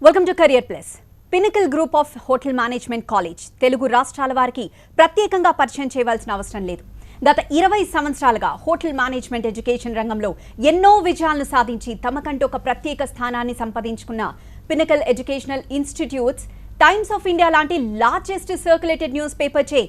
Welcome to career plus. Pinnacle group of hotel management college Telugu రాష్ట్రాల వారికి ప్రత్యేకంగా పరిచయం చేయవలసిన అవసరం లేదు. గత 20 సంవత్సరాలుగా హోటల్ మేనేజ్మెంట్ ఎడ్యుకేషన్ రంగంలో ఎన్నో విజయాలను సాధించి తమకంటూ ఒక ప్రత్యేక స్థానాన్ని సంపాదించుకున్న pinnacle educational institutes times of India లాంటి లార్జెస్ట్ సర్క్యులేటెడ్ న్యూస్ పేపర్ చే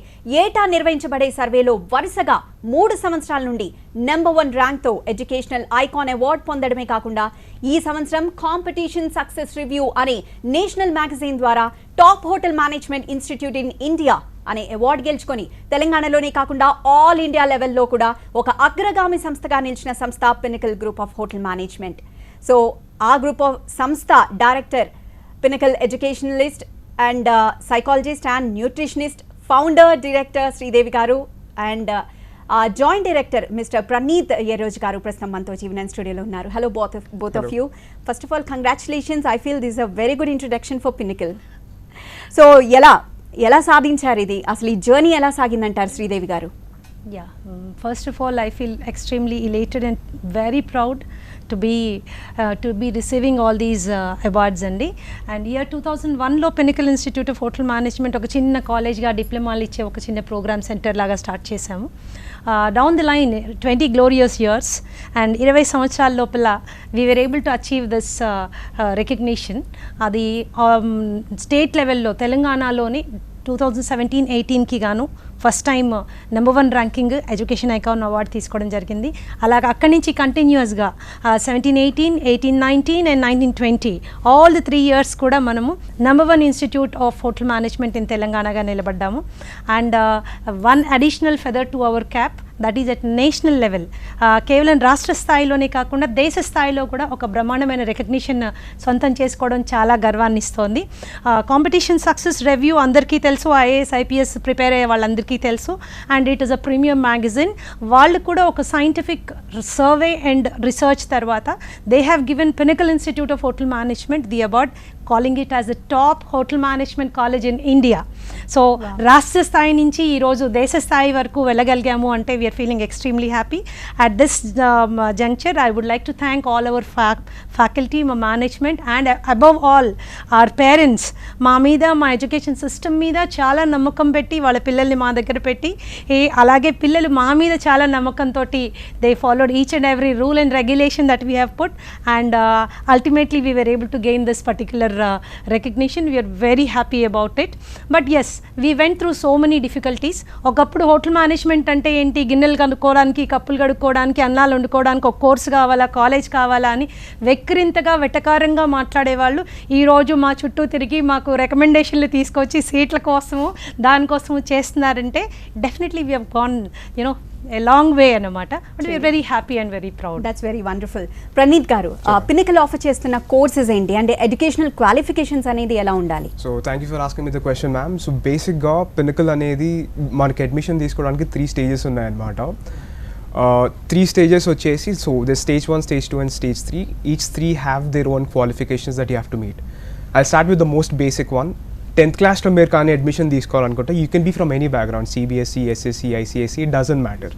ఏటా నిర్వహించబడే సర్వేలో వరుసగా 3 సంవత్సరాల నుండి నెంబర్ 1 ర్యాంక్తో ఎడ్యుకేషనల్ ఐకాన్ అవార్డు పొందడమే కాకుండా ఈ సంవత్సరం కాంపిటీషన్ సక్సెస్ రివ్యూ అనే నేషనల్ మ్యాగజైన్ ద్వారా top hotel management institute in India అనే అవార్డు గెలుచుకొని తెలంగాణలోనే కాకుండా ఆల్ ఇండియా లెవెల్లో కూడా ఒక అగ్రగామి సంస్థగా నిలిచిన సంస్థ Pinnacle group of hotel management. So ఆ గ్రూప్ ఆఫ్ సంస్థ director Pinnacle educationalist and psychologist and nutritionist founder director Sridevi garu and joint director mister Praneeth Yaroj garu ప్రస్తుతం మనతో జీవన్ స్టూడియోలో ఉన్నారు. Hello both of you. First of all, congratulations. I feel this is a very good introduction for Pinnacle. So ఎలా సాధించారు ఇది, అసలు ఈ journey ఎలా సాగిందంటారు శ్రీదేవి గారు? Yeah, first of all, I feel extremely elated and very proud to be receiving all these awards andi. And year 2001 lo Pinnacle Institute of Hotel Management oka chinna college ga diplomalu iche oka chinna program center laga start chesamu. Down the line 20 glorious years and 20 సంవత్సరాల లోపల we were able to achieve this recognition. అది state లెవెల్లో తెలంగాణలోని 2017-18కి గాను first time number 1 ranking education icon award తీసుకోవడం జరిగింది. అలాగే అక్కడి నుంచి కంటిన్యూస్గా 17-18, 18-19 అండ్ 19-20 ఆల్ ది 3 years కూడా మనము number 1 institute of hotel management in తెలంగాణగా నిలబడ్డాము. And 1 additional feather to our cap, that is at national level. కేవలం రాష్ట్ర స్థాయిలోనే కాకుండా దేశ స్థాయిలో కూడా ఒక బ్రహ్మాండమైన రికగ్నిషన్ సొంతం చేసుకోవడం చాలా గర్వాన్ని ఇస్తోంది. కాంపిటీషన్ సక్సెస్ రివ్యూ అందరికీ తెలుసు, ఐఏఎస్ ఐపీఎస్ ప్రిపేర్ అయ్యే వాళ్ళందరికీ తెలుసు. And it is a premium magazine. వాళ్ళు కూడా ఒక సైంటిఫిక్ సర్వే అండ్ రీసెర్చ్ తర్వాత they have given pinnacle institute of hotel management the award, calling it as the top hotel management college in India. So రాష్ట్ర స్థాయి నుంచి ఈరోజు దేశ స్థాయి వరకు వెళ్ళగలిగాము అంటే we're feeling extremely happy. At this juncture I would like to thank all our faculty, మా management and above all our parents. మా మీద, మా ఎడ్యుకేషన్ సిస్టమ్ మీద చాలా నమ్మకం పెట్టి వాళ్ళ పిల్లల్ని మా దగ్గర పెట్టి, అలాగే పిల్లలు మా మీద చాలా నమ్మకంతో they followed each and every rule and regulation that we have put and ultimately we were able to gain this particular recognition. We are very happy about it. But yes, we went through so many difficulties. ఒకప్పుడు hotel management అంటే ఏంటి, గిన్నెలు కడుక్కోవడానికి, కప్పులు కడుక్కోవడానికి, అన్నాలు వండుకోవడానికి ఒక కోర్సు కావాలా, కాలేజ్ కావాలా అని వెక్కిరింతగా వెటకారంగా మాట్లాడేవాళ్ళు. ఈరోజు మా చుట్టూ తిరిగి మాకు రికమెండేషన్లు తీసుకొచ్చి సీట్ల కోసము దానికోసము చేస్తున్నారంటే definitely we have gone a long way అన్నమాట. But we're very happy and very proud. That's very wonderful. Praneeth గారు, పినకల్ ఆఫర్ చేస్తున్న కోర్సెస్ ఏంటి అంటే ఎడ్యుకేషనల్ క్వాలిఫికేషన్స్ అనేది ఎలా ఉండాలి? So thank you for asking me the question ma'am. So బేసిక్గా pinnacle అనేది మనకి అడ్మిషన్ తీసుకోవడానికి 3 stages ఉన్నాయన్నమాట. 3 stages వచ్చేసి, so the stage 1, stage 2 and stage 3. Each 3 have their own qualifications that you have to meet. I start with the most basic one. 10th క్లాస్లో మీరు కానీ admission తీసుకోవాలనుకుంటే you can be from any background, CBSE, SSC, ICSE, it doesn't matter.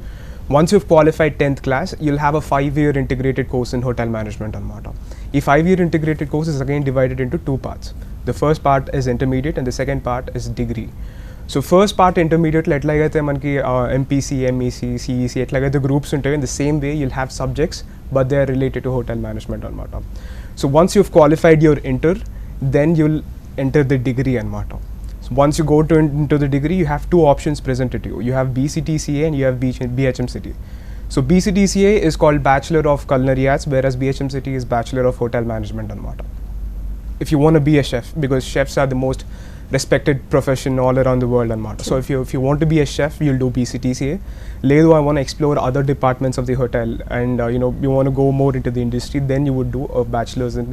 Once you've qualified 10th class, you'll have a 5-year integrated course in hotel management anamata. Ee 5-year integrated course is again divided into 2 parts. The first part is intermediate and the second part is degree. So first part intermediate lo etlagaithe manaki MPC, MEC, CEC etlagaithe groups untayo, in the same way you'll have subjects but they are related to hotel management anamata. So once you've qualified your inter, then you'll enter the degree anamata. Once you go into the degree, you have 2 options presented to you. You have BCTCA and you have BHMCT. So BCTCA is called Bachelor of Culinary Arts, whereas BHMCT is Bachelor of Hotel Management anamata. If you want to be a chef, because chefs are the most respected profession all around the world anamata. So if you want to be a chef, you'll do BCTCA. Ledu, I want to explore other departments of the hotel and you want to go more into the industry, then you would do a bachelor's in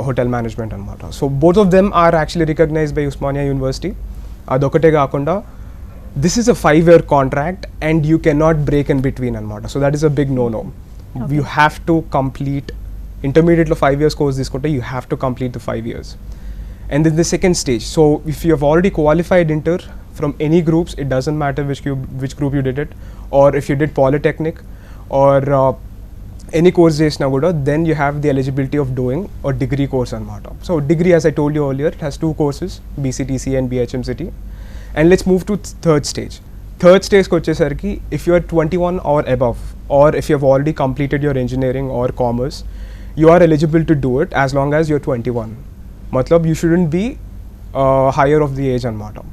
hotel management anamata. So both of them are actually recognized by Osmania University. Adokate gaakunda this is a 5-year contract and you cannot break in between anamata. So that is a big no. Okay. You have to complete intermediate lo 5 years course diskonte, you have to complete the 5 years. And then the second stage, so if you have already qualified inter from any groups, it doesn't matter which group you did it, or if you did polytechnic or any course చేసినా కూడా then you have the eligibility of doing a degree course అనమాట. So degree, as I told you earlier, it has 2 courses, BCTC and BHMCT. And let's move to third stage. Third stage వచ్చేసరికి if you are 21 or above, or if you have already completed your engineering or commerce, you are eligible to do it as long as you're 21. Matlab you shouldn't be higher of the age anamata.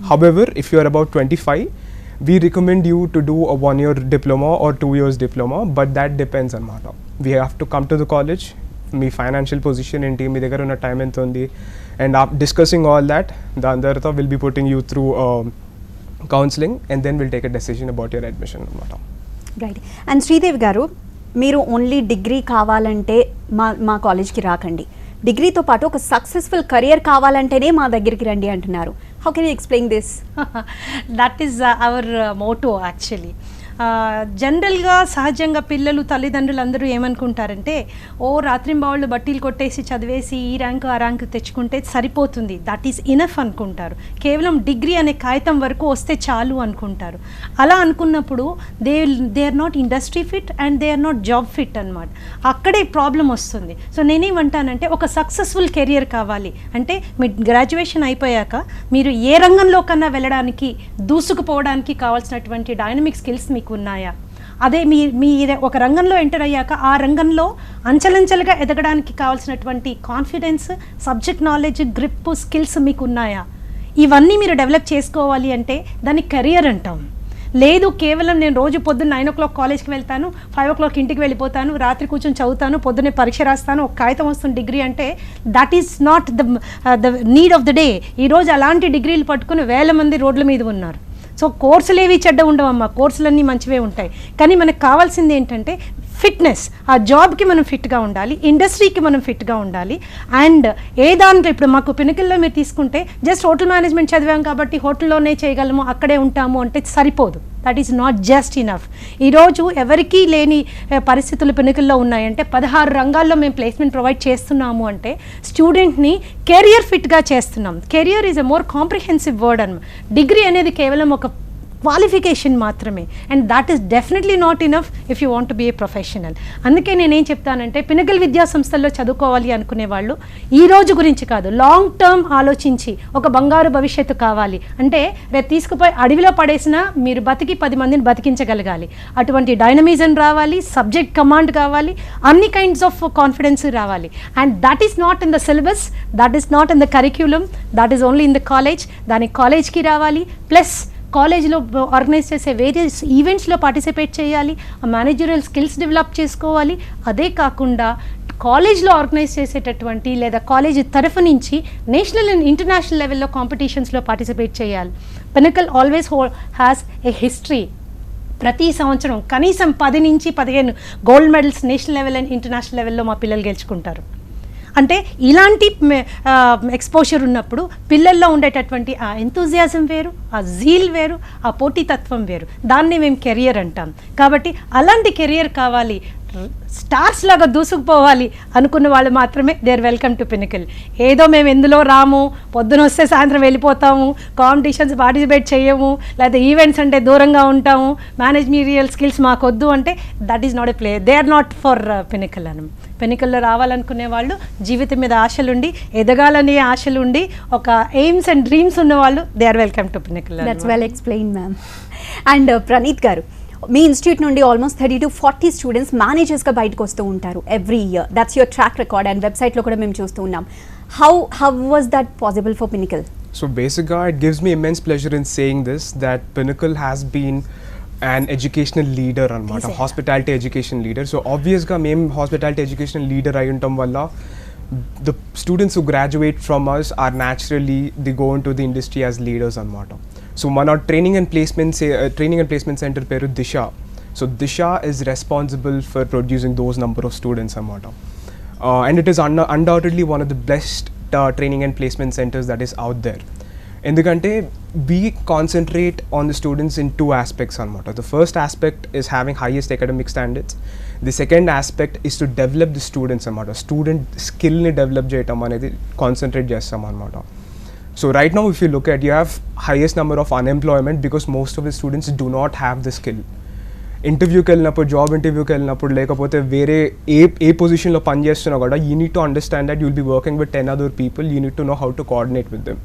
However, if you are about 25, we recommend you to do a 1-year diploma or 2 years diploma, but that depends anamata. We have to come to the college, me financial position ఏంటి, మీ దగ్గర ఉన్న time ఎంత ఉంది, and discussing all that, దాని తర్వాత will be putting you through counselling and then will take a decision about your admission అనమాట. Right. And Sridevi గారు, మీరు ఓన్లీ డిగ్రీ కావాలంటే మా కాలేజ్కి రాకండి, డిగ్రీతో పాటు ఒక సక్సెస్ఫుల్ కెరియర్ కావాలంటేనే మా దగ్గరికి రండి అంటున్నారు. How can you explain this? That is our motto actually. జనరల్గా సహజంగా పిల్లలు, తల్లిదండ్రులు అందరూ ఏమనుకుంటారంటే, ఓ రాత్రింబావుళ్ళు బట్టీలు కొట్టేసి చదివేసి ఈ ర్యాంకు ఆ ర్యాంకు తెచ్చుకుంటే సరిపోతుంది, దట్ ఈస్ ఇనఫ్ అనుకుంటారు. కేవలం డిగ్రీ అనే కాగితం వరకు వస్తే చాలు అనుకుంటారు. అలా అనుకున్నప్పుడు they are not industry fit and they are not job fit అనమాట. అక్కడే ప్రాబ్లం వస్తుంది. సో నేనేమంటానంటే, ఒక సక్సెస్ఫుల్ కెరియర్ కావాలి అంటే మీ గ్రాడ్యుయేషన్ అయిపోయాక మీరు ఏ రంగంలో కన్నా వెళ్ళడానికి, దూసుకుపోవడానికి కావాల్సినటువంటి డైనమిక్ స్కిల్స్ మీకు ఉన్నాయా? అదే మీ ఒక రంగంలో ఎంటర్ అయ్యాక ఆ రంగంలో అంచెలంచెలుగా ఎదగడానికి కావాల్సినటువంటి confidence, subject knowledge, grip, skills మీకు ఉన్నాయా? ఇవన్నీ మీరు డెవలప్ చేసుకోవాలి అంటే దాన్ని కెరియర్ అంటాం. లేదు కేవలం నేను రోజు పొద్దున్న 9 o'clock కాలేజ్కి వెళ్తాను, 5 o'clock ఇంటికి వెళ్ళిపోతాను, రాత్రి కూర్చొని చదువుతాను, పొద్దున్నే పరీక్ష రాస్తాను, ఒక కాగితం వస్తుంది డిగ్రీ అంటే, that is not the need of the day. ఈరోజు అలాంటి డిగ్రీలు పట్టుకుని 1000 మంది రోడ్ల మీద ఉన్నారు. సో కోర్సులు ఏవి చెడ్డ ఉండవమ్మా, కోర్సులన్నీ మంచివే ఉంటాయి. కానీ మనకు కావాల్సింది ఏంటంటే ఫిట్నెస్. ఆ జాబ్కి మనం ఫిట్గా ఉండాలి, ఇండస్ట్రీకి మనం ఫిట్గా ఉండాలి. అండ్ ఏ దాంట్లో ఇప్పుడు మాకు పినకిల్లో మీరు తీసుకుంటే జస్ట్ హోటల్ మేనేజ్మెంట్ చదివాం కాబట్టి హోటల్లోనే చేయగలము, అక్కడే ఉంటాము అంటే సరిపోదు. That is not just enough. ఈరోజు ఎవరికీ లేని పరిస్థితులు పినకిల్లో ఉన్నాయంటే 16 రంగాల్లో మేము ప్లేస్మెంట్ ప్రొవైడ్ చేస్తున్నాము అంటే స్టూడెంట్ని కెరియర్ ఫిట్గా చేస్తున్నాం. Career is a more comprehensive word అన్నమాట. డిగ్రీ అనేది కేవలం ఒక క్వాలిఫికేషన్ మాత్రమే, and that is definitely not enough if you want to be a professional. అందుకే నేనేం చెప్తానంటే, పినకల్ విద్యా సంస్థల్లో చదువుకోవాలి అనుకునే వాళ్ళు ఈ రోజు గురించి కాదు, లాంగ్ టర్మ్ ఆలోచించి ఒక బంగారు భవిష్యత్తు కావాలి అంటే రేపు తీసుకుపోయి అడవిలో పడేసినా మీరు బతికి 10 మందిని బతికించగలగాలి. అటువంటి డైనమిజం రావాలి, సబ్జెక్ట్ కమాండ్ కావాలి, అన్ని కైండ్స్ ఆఫ్ కాన్ఫిడెన్స్ రావాలి. And that is not in the syllabus, that is not in the curriculum, that is only in the college. దానికి కాలేజ్కి రావాలి, ప్లస్ కాలేజ్లో ఆర్గనైజ్ చేసే వేరియస్ ఈవెంట్స్లో పార్టిసిపేట్ చేయాలి, మేనేజరియల్ స్కిల్స్ డెవలప్ చేసుకోవాలి. అదే కాకుండా కాలేజ్లో ఆర్గనైజ్ చేసేటటువంటి లేదా కాలేజ్ తరఫు నుంచి నేషనల్ అండ్ ఇంటర్నేషనల్ లెవెల్లో కాంపిటీషన్స్లో పార్టిసిపేట్ చేయాలి. Pinnacle always has a history. ప్రతి సంవత్సరం కనీసం 10 నుంచి 15 gold medals national level and international లెవెల్లో మా పిల్లలు గెలుచుకుంటారు. అంటే ఇలాంటి ఎక్స్పోజర్ ఉన్నప్పుడు పిల్లల్లో ఉండేటటువంటి ఆ ఎంతూజియాజం వేరు, ఆ జీల్ వేరు, ఆ పోటీతత్వం వేరు. దాన్ని మేము కెరియర్ అంటాం. కాబట్టి అలాంటి కెరియర్ కావాలి, స్టార్స్ లాగా దూసుకుపోవాలి అనుకున్న వాళ్ళు మాత్రమే they are welcome to Pinnacle. ఏదో మేము ఎందులో రాము, పొద్దున వస్తే సాయంత్రం వెళ్ళిపోతాము, కాంపిటీషన్స్ పార్టిసిపేట్ చేయము, లేదా ఈవెంట్స్ అంటే దూరంగా ఉంటాము, మేనేజ్మెంటల్ స్కిల్స్ మాకు వద్దు అంటే that is not a play. They are not for Pinnacle అని. పినకల్లో రావాలనుకునే వాళ్ళు జీవితం మీద ఆశలుండి, ఎదగాలనే ఆశలుండి, ఒక ఎయిమ్స్ అండ్ డ్రీమ్స్ ఉన్న వాళ్ళు they are welcome to Pinnacle. That's well explain ma'am. And Praneeth గారు, మీ ఇన్స్టిట్యూట్ నుండి ఆల్మోస్ట్ 30 to 40 స్టూడెంట్స్ మేనేజర్స్గా బయటకు వస్తూ ఉంటారు every year. That's your track record and వెబ్సైట్లో కూడా మేము చూస్తూ ఉన్నాం. How was that possible for Pinnacle? So basically, it gives me immense pleasure in saying this, that Pinnacle has been an educational leader anamata, hospitality education leader. So obvious ga mem hospitality education leader ayuntam valla the students who graduate from us are naturally they go into the industry as leaders anamata. So mana training and placement center peru Disha. So Disha is responsible for producing those number of students anamata, and it is undoubtedly one of the best training and placement centers that is out there. ఎందుకంటే we concentrate on the students in 2 aspects anamata. The first aspect is having highest academic standards. The second aspect is to develop the students anamata. Student skill ni develop cheyam anedi concentrate chestam anamata. So right now if you look at, you have highest number of unemployment because most of the students do not have the skill. ఇంటర్వ్యూకి వెళ్ళినప్పుడు, job ఇంటర్వ్యూకి వెళ్ళినప్పుడు, లేకపోతే వేరే ఏ పొజిషన్లో పని చేస్తున్నా కూడా you need to understand that you'll be working with 10 other people. You need to know how to coordinate with them.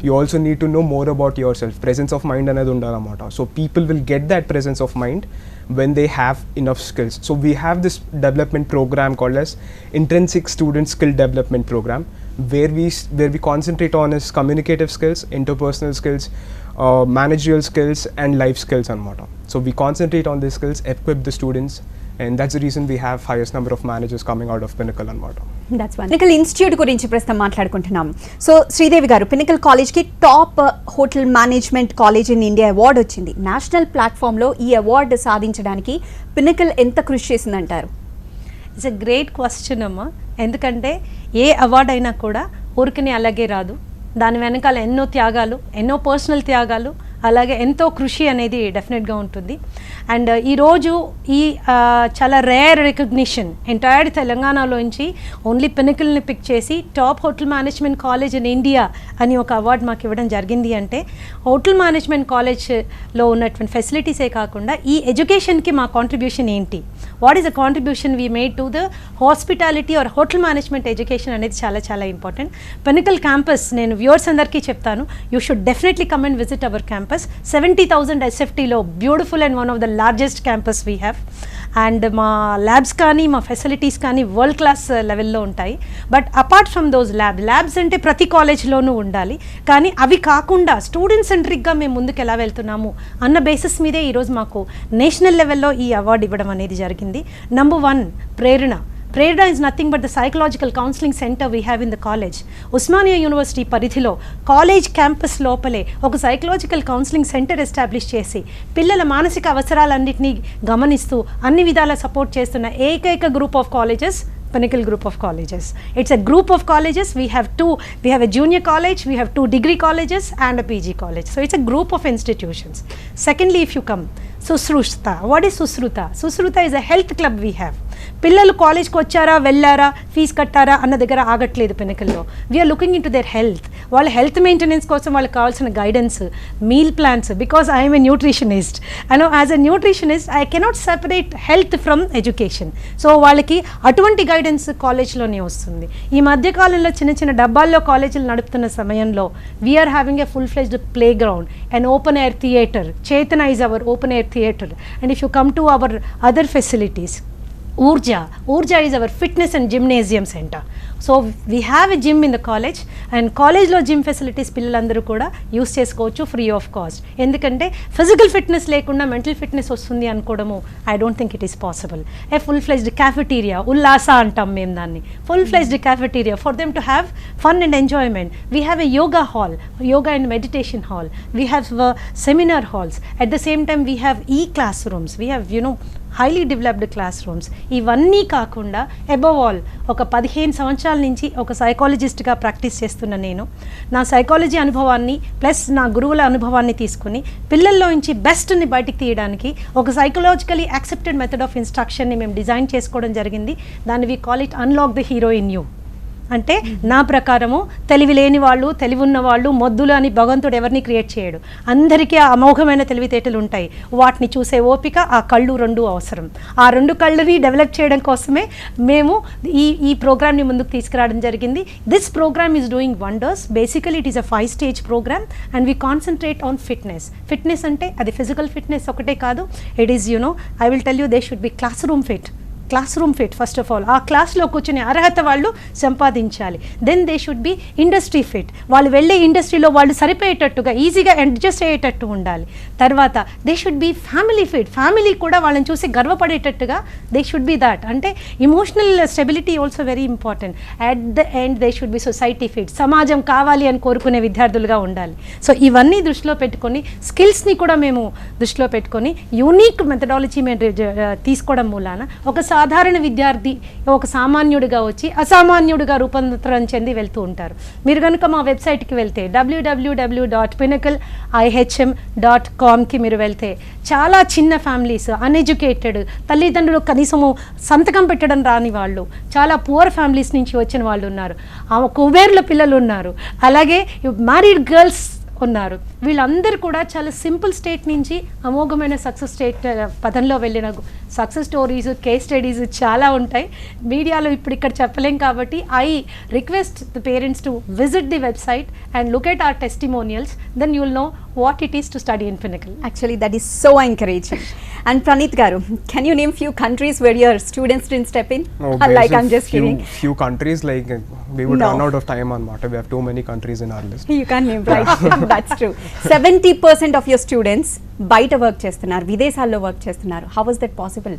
You also need to know more about yourself. Presence of mind అనేది ఉండాలన్నమాట. So people will get that presence of mind when they have enough skills. So we have this development program called as Intrinsic Student Skill Development Program, where we concentrate on is communicative skills, interpersonal skills, managerial skills and life skills anamata. So we concentrate on these skills, equip the students, and that's the reason we have highest number of managers coming out of Pinnacle anamata. That's one. Pinnacle Institute గురించి ప్రస్తుతం మాట్లాడుకుంటున్నాం. So Sridevi గారు, పిన్నకల్ కాలేజ్కి top hotel management college in India award వచ్చింది. National ప్లాట్ఫామ్లో ఈ award సాధించడానికి పిన్నకల్ ఎంత కృషి చేసిందంటారు? ఇట్స్ ఎ గ్రేట్ క్వశ్చన్ అమ్మా. ఎందుకంటే ఏ అవార్డు అయినా కూడా ఊరికనే అలాగే రాదు. దాని వెనకాల ఎన్నో త్యాగాలు, ఎన్నో పర్సనల్ త్యాగాలు, అలాగే ఎంతో కృషి అనేది డెఫినెట్గా ఉంటుంది. అండ్ ఈరోజు ఈ చాలా రేర్ రికగ్నిషన్ ఎంటైర్ తెలంగాణలోంచి ఓన్లీ పిన్నకల్ని పిక్ చేసి top hotel management college in India అని ఒక అవార్డు మాకు ఇవ్వడం జరిగింది. అంటే హోటల్ మేనేజ్మెంట్ కాలేజ్లో ఉన్నటువంటి ఫెసిలిటీసే కాకుండా ఈ ఎడ్యుకేషన్కి మా కాంట్రిబ్యూషన్ ఏంటి, what is the contribution we made to the hospitality or hotel management education అనేది చాలా చాలా ఇంపార్టెంట్. పిన్నకల్ క్యాంపస్ నేను వ్యూవర్స్ అందరికీ చెప్తాను, you should definitely come and visit our campus. 70,000 SFTలో beautiful and one of the largest campus we have. And మా labs కానీ మా ఫెసిలిటీస్ కానీ వరల్డ్ క్లాస్ లెవెల్లో ఉంటాయి. But apart from those labs అంటే ప్రతి కాలేజ్లోనూ ఉండాలి, కానీ అవి కాకుండా స్టూడెంట్ సెంట్రిక్గా మేము ముందుకు ఎలా వెళ్తున్నాము అన్న బేసిస్ మీదే ఈరోజు మాకు నేషనల్ లెవెల్లో ఈ అవార్డు ఇవ్వడం అనేది జరిగింది. Number 1 Prerana. Prerna is nothing but the psychological counseling center we have in the college. Usmania University పరిధిలో కాలేజ్ క్యాంపస్ లోపలే ఒక సైకలాజికల్ కౌన్సిలింగ్ సెంటర్ ఎస్టాబ్లిష్ చేసి పిల్లల మానసిక అవసరాలన్నింటినీ గమనిస్తూ అన్ని విధాల సపోర్ట్ చేస్తున్న ఏకైక group of colleges Pinnacle group of colleges. It's a group of colleges. We have a junior college, we have 2 degree colleges and a PG college. So it's a group of institutions. Secondly, if you come, Susruta. What is Susruta? Susruta is a health club we have. పిల్లలు కాలేజ్కి వచ్చారా, వెళ్ళారా, fee కట్టారా అన్న దగ్గర ఆగట్లేదు పిన్నకల్లో. We're looking in to their health. వాళ్ళ హెల్త్ మెయింటెనెన్స్ కోసం వాళ్ళకి కావాల్సిన guidance, meal plans. Because I'm a nutritionist, and as a nutritionist I cannot separate health from education. So వాళ్ళకి అటువంటి గైడెన్స్ కాలేజ్లోనే వస్తుంది. ఈ మధ్యకాలంలో చిన్న చిన్న డబ్బాల్లో కాలేజీలు నడుపుతున్న సమయంలో we're having a full fledged play ground and open air theatre. Chetana is our open air theatre. And if you come to our other facilities, Urja is our fitness and gymnasium center. So we have a gym in the college, and కాలేజ్లో gym facilities పిల్లలందరూ కూడా use చేసుకోవచ్చు free of cost. ఎందుకంటే physical fitness లేకుండా mental fitness వస్తుంది అనుకోవడము I don't think it is possible. A full fledged cafeteria, Ullasa అంటాం మేము దాన్ని, full fledged cafeteria for them to have fun and enjoyment. We have a yoga hall, yoga and meditation hall. We have seminar halls. At the same time we have class rooms. We have highly developed class rooms. ఇవన్నీ కాకుండా above all ఒక 15 సంవత్సరాల నుంచి ఒక సైకాలజిస్ట్గా practice చేస్తున్న నేను నా psychology అనుభవాన్ని ప్లస్ నా గురువుల అనుభవాన్ని తీసుకుని పిల్లల్లో నుంచి బెస్ట్ని బయటికి తీయడానికి ఒక సైకలాజికలీ యాక్సెప్టెడ్ మెథడ్ ఆఫ్ ఇన్స్ట్రక్షన్ని మేము డిజైన్ చేసుకోవడం జరిగింది. దాన్ని we call it unlock the hero in you. అంటే నా ప్రకారము తెలివి లేని వాళ్ళు, తెలివి ఉన్న వాళ్ళు, మొద్దులు అని భగవంతుడు ఎవరిని క్రియేట్ చేయడు. అందరికీ ఆ అమోఘమైన తెలివితేటలు ఉంటాయి. వాటిని చూసే ఓపిక, ఆ కళ్ళు 2 అవసరం. ఆ 2 కళ్ళని డెవలప్ చేయడం కోసమే మేము ఈ ప్రోగ్రామ్ని ముందుకు తీసుకురావడం జరిగింది. This programme is doing wonders. Basically it is a 5-stage programme and we concentrate on fitness. Fitness అంటే అది ఫిజికల్ ఫిట్నెస్ ఒకటే కాదు. It is I will tell you they should be classroom fit first of all. ఆ క్లాస్లో కూర్చునే అర్హత వాళ్ళు సంపాదించాలి. Then they should be industry fit. వాళ్ళు వెళ్ళే ఇండస్ట్రీలో వాళ్ళు సరిపోయేటట్టుగా ఈజీగా అడ్జస్ట్ అయ్యేటట్టు ఉండాలి. తర్వాత they should B family fit. Family కూడా వాళ్ళని చూసి గర్వపడేటట్టుగా దే షుడ్ బి దాట్. అంటే emotional stability also very important. At the end they should B society fit. సమాజం కావాలి అని కోరుకునే విద్యార్థులుగా ఉండాలి. సో ఇవన్నీ దృష్టిలో పెట్టుకొని స్కిల్స్ని కూడా మేము దృష్టిలో పెట్టుకొని యూనిక్ మెథడాలజీ మేము తీసుకోవడం మూలాన ఒక సాధారణ విద్యార్థి ఒక సామాన్యుడిగా వచ్చి అసామాన్యుడిగా రూపాంతరం చెంది వెళ్తూ ఉంటారు. మీరు కనుక మా వెబ్సైట్కి వెళ్తే www.pinnacleihm.com మీరు వెళ్తే చాలా చిన్న ఫ్యామిలీస్, అన్ఎడ్యుకేటెడ్, తల్లిదండ్రులు కనీసము సంతకం పెట్టడం రాని వాళ్ళు, చాలా పువర్ ఫ్యామిలీస్ నుంచి వచ్చిన వాళ్ళు ఉన్నారు. కుబేర్ల పిల్లలు ఉన్నారు. అలాగే మ్యారీడ్ గర్ల్స్ ఉన్నారు. వీళ్ళందరూ కూడా చాలా సింపుల్ స్టేట్ నుంచి అమోఘమైన సక్సెస్ స్టేట్ పదంలో వెళ్ళిన సక్సెస్ స్టోరీస్, కేస్ స్టడీస్ చాలా ఉంటాయి. మీడియాలో ఇప్పుడు ఇక్కడ చెప్పలేం కాబట్టి I request the parents to visit the website and look at our testimonials, then you will know what it is to study in Pinnacle. Actually, that is so encouraging. And Praneeth garu, can you name few countries where your students didn't step in? Like, I'm just kidding. Few countries, like we would No. run out of time on Mata. We have too many countries in our list. You can't name, right? That's true. 70% of your students బయట work చేస్తున్నారు, విదేశాల్లో work చేస్తున్నారు. How was that possible?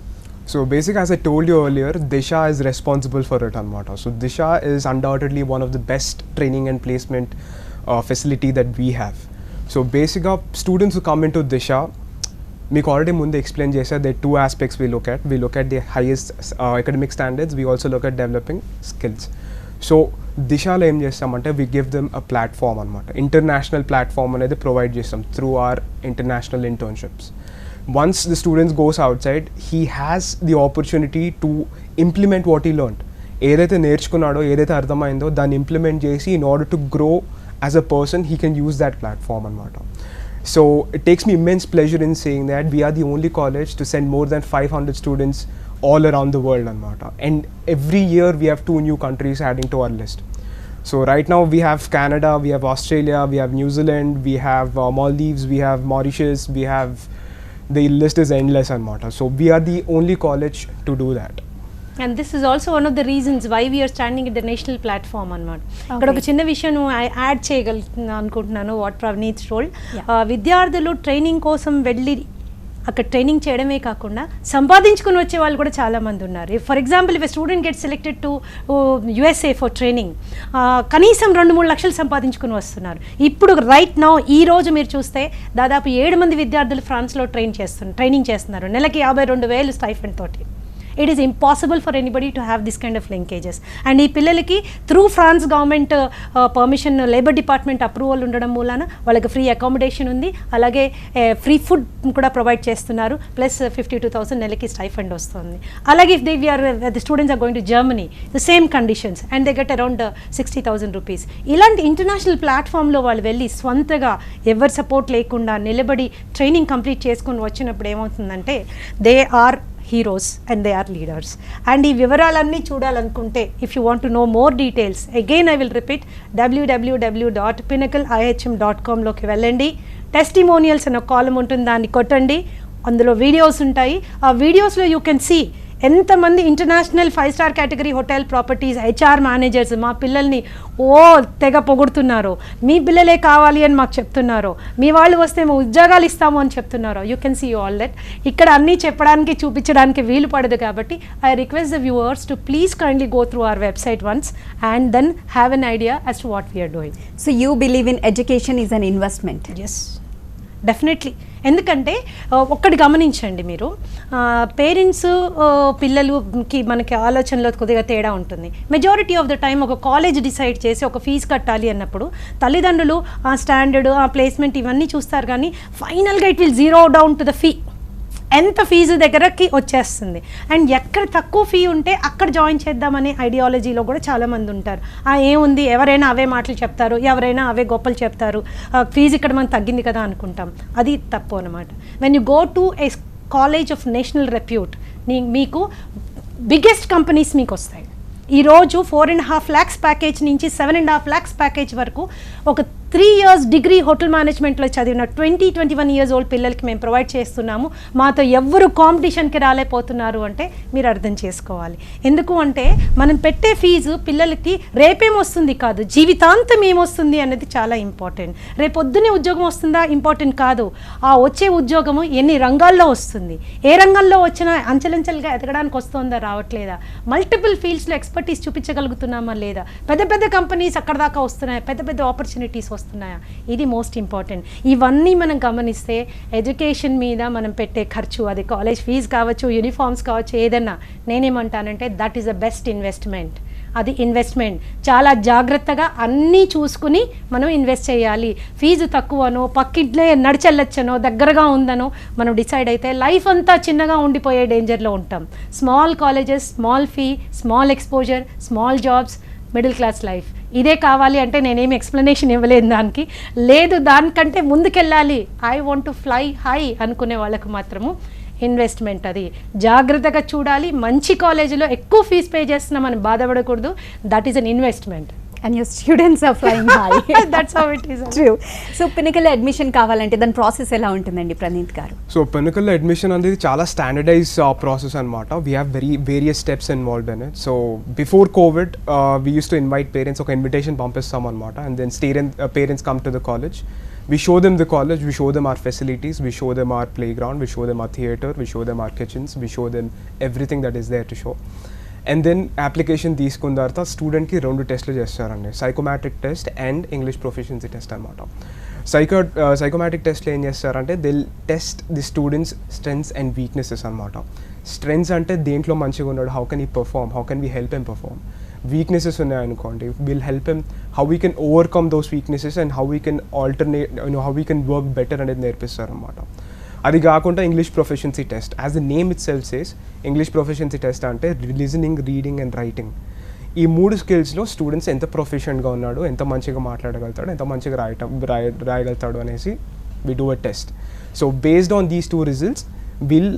So basically, as I told you earlier, Disha is responsible for it, Anmata. So Disha is undoubtedly one of the best training and placement facility that we have. So basically, students who come into Disha, మీకు already ముందు explain చేశారు, there are two aspects we look at. We look at the highest academic standards. We also look at developing skills. So దిశాలో ఏం చేస్తామంటే we give them a platform అనమాట. International platform అనేది provide చేస్తాం through our international internships. Once the student goes outside, he has the opportunity to implement what he learned. ఏదైతే నేర్చుకున్నాడో, ఏదైతే అర్థమైందో దాన్ని implement చేసి in order to grow as a person, he can use that platform anamata. So it takes me immense pleasure in saying that we are the only college to send more than 500 students all around the world anamata. And every year we have 2 new countries adding to our list. So right now we have Canada, we have Australia, we have New Zealand, we have Maldives, we have Mauritius, we have, the list is endless anamata. So we are the only college to do that. And this is also one of the reasons why we are standing at the national platform అన్నమాట. ఇక్కడ ఒక చిన్న విషయం add చేయగలుగుతున్నాను అనుకుంటున్నాను what ప్రవనీత్ told. విద్యార్థులు training కోసం వెళ్ళి అక్కడ ట్రైనింగ్ చేయడమే కాకుండా సంపాదించుకుని వచ్చే వాళ్ళు కూడా చాలామంది ఉన్నారు. For example if student get selected to USA for training, కనీసం 2-3 లక్షలు సంపాదించుకుని వస్తున్నారు. ఇప్పుడు రైట్ నౌ ఈ రోజు మీరు చూస్తే దాదాపు 7 మంది విద్యార్థులు ఫ్రాన్స్లో ట్రైనింగ్ చేస్తున్నారు, నెలకి 52,000 స్టైఫండ్ తోటి. It is impossible for anybody to have this kind of linkages. And ఈ పిల్లలకి through France government permission, labour department approval ఉండడం మూలాన వాళ్ళకి ఫ్రీ అకామిడేషన్ ఉంది, అలాగే ఫ్రీ ఫుడ్ కూడా ప్రొవైడ్ చేస్తున్నారు, ప్లస్ 52,000 నెలకి స్టైఫండ్ వస్తుంది. అలాగే if the students are going to Germany, the same conditions and they get around 60,000 rupees. ఇలాంటి ఇంటర్నేషనల్ ప్లాట్ఫామ్లో వాళ్ళు వెళ్ళి స్వంతగా ఎవరి సపోర్ట్ లేకుండా నిలబడి ట్రైనింగ్ కంప్లీట్ చేసుకొని వచ్చినప్పుడు ఏమవుతుందంటే they are heroes and they are leaders. And ఈ వివరాలన్నీ చూడాలనుకుంటే if you want to know more details, again I will repeat, www.pinnacleihm.com లోకి వెళ్ళండి. టెస్టిమోనియల్స్ అనే కాలమ్ ఉంటుంది, దాన్ని కొట్టండి, అందులో వీడియోస్ ఉంటాయి. ఆ వీడియోస్లో యూ కెన్ సీ ఎంతమంది international 5-star category hotel properties HR managers మా పిల్లల్ని తెగ పొగుడుతున్నారు, మీ పిల్లలే కావాలి అని మాకు చెప్తున్నారు, మీ వాళ్ళు వస్తే మేము ఉద్యోగాలు ఇస్తాము అని చెప్తున్నారు. You can see all that. ఇక్కడ అన్నీ చెప్పడానికి చూపించడానికి వీలు పడదు కాబట్టి I request the viewers to please kindly go through our website once and then have an idea as to what we're doing. So you believe in education is an investment? Yes, definitely. ఎందుకంటే ఒక్కటి గమనించండి మీరు, parents పిల్లలకి మనకి ఆలోచనలో కొద్దిగా తేడా ఉంటుంది. మెజారిటీ ఆఫ్ ద టైం ఒక కాలేజ్ డిసైడ్ చేసి ఒక ఫీజు కట్టాలి అన్నప్పుడు తల్లిదండ్రులు ఆ స్టాండర్డ్, ఆ ప్లేస్మెంట్ ఇవన్నీ చూస్తారు, కానీ ఫైనల్గా it will zero down to the fee. ఎంత ఫీజు దగ్గరకి వచ్చేస్తుంది. అండ్ ఎక్కడ తక్కువ ఫీ ఉంటే అక్కడ జాయిన్ చేద్దామనే ఐడియాలజీలో కూడా చాలామంది ఉంటారు. ఏముంది, ఎవరైనా అవే మాటలు చెప్తారు, ఎవరైనా అవే గొప్పలు చెప్తారు, ఫీజు ఇక్కడ మనం తగ్గింది కదా అనుకుంటాం. అది తప్పు అనమాట. When you go to A college of national repute, మీకు బిగ్గెస్ట్ కంపెనీస్ మీకు వస్తాయి. ఈరోజు 4.5 lakhs ప్యాకేజ్ నుంచి 7.5 lakhs ప్యాకేజ్ వరకు ఒక 3 years డిగ్రీ హోటల్ మేనేజ్మెంట్లో చదివిన 20-21 years old పిల్లలకి మేము ప్రొవైడ్ చేస్తున్నాము. మాతో ఎవ్వరు కాంపిటీషన్కి రాలేకపోతున్నారు అంటే మీరు అర్థం చేసుకోవాలి. ఎందుకు అంటే మనం పెట్టే ఫీజు పిల్లలకి రేపేమొస్తుంది కాదు, జీవితాంతం ఏమొస్తుంది అనేది చాలా ఇంపార్టెంట్. రేపొద్దునే ఉద్యోగం వస్తుందా ఇంపార్టెంట్ కాదు, ఆ వచ్చే ఉద్యోగము ఎన్ని రంగాల్లో వస్తుంది, ఏ రంగంలో వచ్చినా అంచెలంచెలుగా ఎదగడానికి వస్తుందా రావట్లేదా, మల్టిపుల్ ఫీల్డ్స్లో ఎక్స్పర్టీస్ చూపించగలుగుతున్నామా లేదా, పెద్ద పెద్ద కంపెనీస్ అక్కడ దాకా వస్తున్నాయా, పెద్ద పెద్ద ఆపర్చునిటీస్ వస్తున్నాయా, ఇది మోస్ట్ ఇంపార్టెంట్. ఇవన్నీ మనం గమనిస్తే ఎడ్యుకేషన్ మీద మనం పెట్టే ఖర్చు, అది కాలేజ్ ఫీజు కావచ్చు, యూనిఫామ్స్ కావచ్చు, ఏదన్నా, నేనేమంటానంటే that is the best investment. అది ఇన్వెస్ట్మెంట్ చాలా జాగ్రత్తగా అన్నీ చూసుకుని మనం ఇన్వెస్ట్ చేయాలి. ఫీజు తక్కువనో, పక్కింట్లే నడిచెళ్ళొచ్చనో, దగ్గరగా ఉందనో మనం డిసైడ్ అయితే లైఫ్ అంతా చిన్నగా ఉండిపోయే డేంజర్లో ఉంటాం. Small colleges, small fee, small exposure, small jobs, middle class life, ఇదే కావాలి అంటే నేనేమి ఎక్స్ప్లెనేషన్ ఇవ్వలేదు దానికి, లేదు దానికంటే ముందుకెళ్ళాలి, I want to fly high అనుకునే వాళ్ళకు మాత్రము ఇన్వెస్ట్మెంట్ అది జాగ్రత్తగా చూడాలి. మంచి కాలేజీలో ఎక్కువ ఫీజు పే చేస్తున్నామని బాధపడకూడదు, that is an investment. And your students are flying high. That's how it is. True. So Pinnacle admission కావాలంటే దాని ప్రాసెస్ ఎలా ఉంటుందండి ప్రణీత్ గారు? సో Pinnacle admission అనేది చాలా స్టాండర్డైజ్ ప్రాసెస్ అనమాట. We have various steps involved in it. So before COVID we use to invite parents, ఒక invitation పంపిస్తాం అనమాట. And then parents come to the college, we show them the college, we show them our facilities, we show them our playground, we show them our theatre, we show them our kitchens, we show them everything that is there to show. And then application తీసుకున్న తర్వాత స్టూడెంట్కి 2 టెస్ట్లు చేస్తారండి, psychometric test and English proficiency test అనమాట. Psychometric టెస్ట్లో ఏం చేస్తారంటే they'll test the students strengths and weaknesses అనమాట. స్ట్రెంగ్స్ అంటే దేంట్లో మంచిగా ఉన్నాడు, how can he perform, how can we help him perform. Weaknesses ఉన్నాయనుకోండి, will help him how we can overcome those weaknesses and how we can how we can work better అనేది నేర్పిస్తారనమాట. అది కాకుండా English proficiency test, as the name it self says, English proficiency test అంటే listening, reading and writing. ఈ 3 స్కిల్స్లో students ఎంత ప్రొఫిషియెంట్గా ఉన్నాడు, ఎంత మంచిగా మాట్లాడగలుగుతాడు, ఎంత మంచిగా రాయగలుగుతాడు అనేసి we do a test. So based on these 2 results will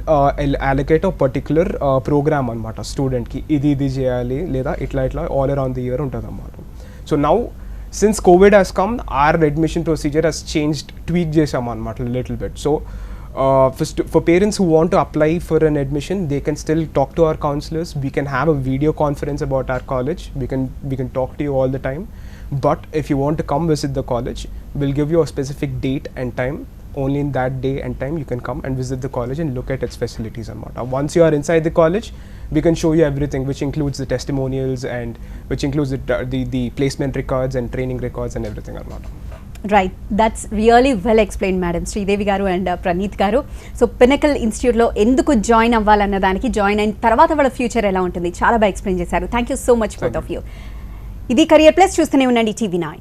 allocate a particular programme అనమాట స్టూడెంట్కి. ఇది చేయాలి లేదా ఇట్లా ఆల్ అరౌండ్ ది ఇయర్ ఉంటుంది అన్నమాట. So now since COVID has come, our admission procedure has changed, tweak చేసాం అనమాట little bit. So for parents who want to apply for an admission, they can still talk to our counselors. We can have a video conference about our college. We can talk to you all the time. But if you want to come visit the college, we'll give you a specific date and time. Only in that day and time you can come and visit the college and look at its facilities and what. Once you are inside the college, we can show you everything, which includes the testimonials and which includes the placement records and training records and everything and what. Right, that's really well explain madam Sridevi garu and Praneeth గారు. So pinnacle ఇన్స్టిట్యూట్లో ఎందుకు join అవ్వాలన్న దానికి, join అయిన తర్వాత వాళ్ళ future ఎలా ఉంటుంది చాలా బాగా ఎక్స్ప్లెయిన్ చేశారు. Thank you so much both of you. ఇది కెరియర్ ప్లస్, చూస్తూనే ఉండండి TV9.